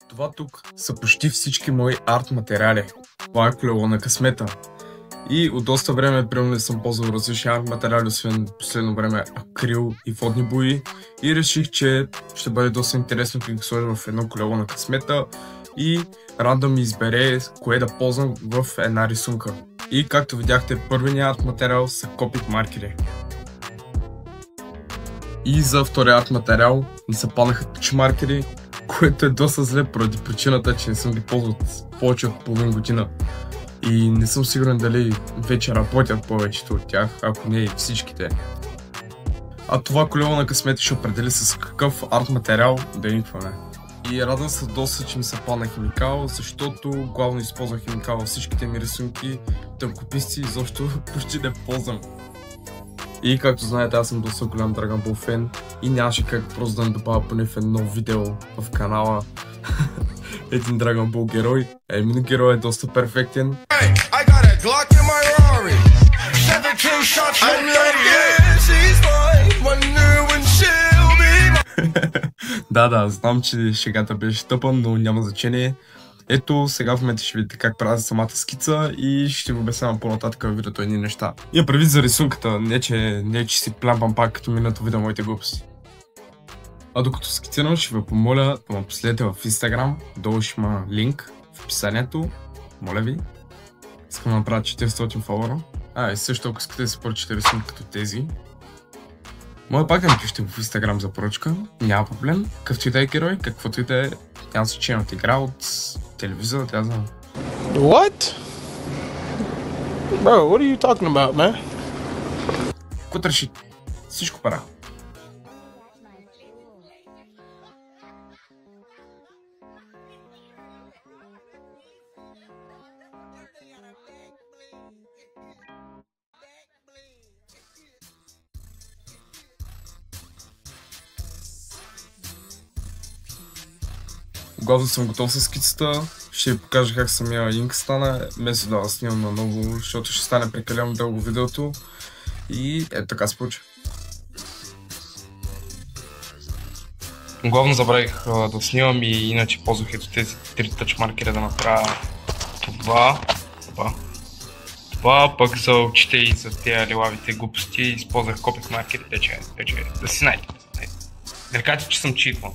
Това тук са почти всички мои арт материали. Това е колело на късмета. И от доста време примерно не съм ползвал различни арт материали, освен последно време акрил и водни бои. И реших, че ще бъде доста интересно да ги сложа в едно колело на късмета и рандъм ми избере кое да ползвам в една рисунка. И както видяхте, първият арт материал са копик маркери. И за втория арт материал ми се паднаха туч маркери, което е доста зле поради причината, че не съм ги ползвал повече от половин година. И не съм сигурен дали вече работят повечето от тях, ако не и всичките. А това колело на късмета ще определи с какъв арт материал да инкваме. И радвам се доста, че ми се падна химикал, защото главно използвам химикал във всичките ми рисунки, тънкописци изобщо почти не ползвам. И както знаете, аз съм доста голям Dragon Ball фен и нямаше как просто да не добавя поне в едно видео в канала един Dragon Ball герой. Емин герой е доста перфектен. Да, знам, че шегата беше тъпа, но няма значение. Ето, сега в момента ще видите как правя самата скица и ще ви обяснявам по-нататък в видеото едни неща. И предвид за рисунката, не че си плямпам пак като миналото видео моите глупости. А докато скицирам, ще ви помоля да ме последите в Instagram, долу ще има линк в описанието, моля ви. Искам да направя 400 фолуара. И също ако искате да си поръчате рисунки като тези, може пак да ми пишете в Instagram за поръчка, няма проблем. Какъвто и да е герой, каквото и да е, няма значение от игра, от телевизора, тя знам. What? Bro, what are you talking about, man? Каквото реши, всичко пара. Когато съм готов с скицата, ще ви покажа как самия инк стана, вместо да снимам наново, защото ще стане прекалено дълго видеото. И ето така се получи. Главно забравих да снимам и иначе ползвах ето тези 3 тъч маркера да направя това, пък за очите и за тези лилавите глупости използвах копик маркери, вече да си знаете. Да кажете, че съм читвал.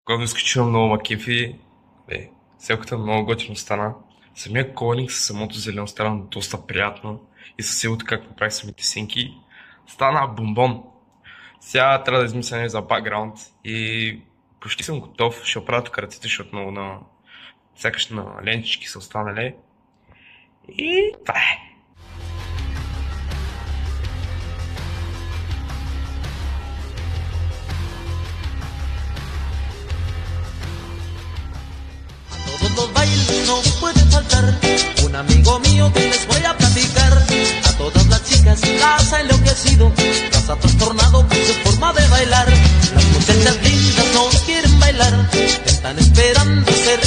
Когато изключително много макефи, селката много готино стана. Самия колник със самото зелено стана доста приятно и със селото как направи самите синки. Стана бомбон. Сега трябва да измисля за бакграунд и почти съм готов. Ще оправя тук ръцете, защото много сякаш на ленчички са останали. И това е. Todos los bailes no puede faltar un amigo mío que les voy a platicar. A todas las chicas las ha enloquecido, las ha trastornado con su forma de bailar. Las muchachas lindas no quieren bailar, están esperando ser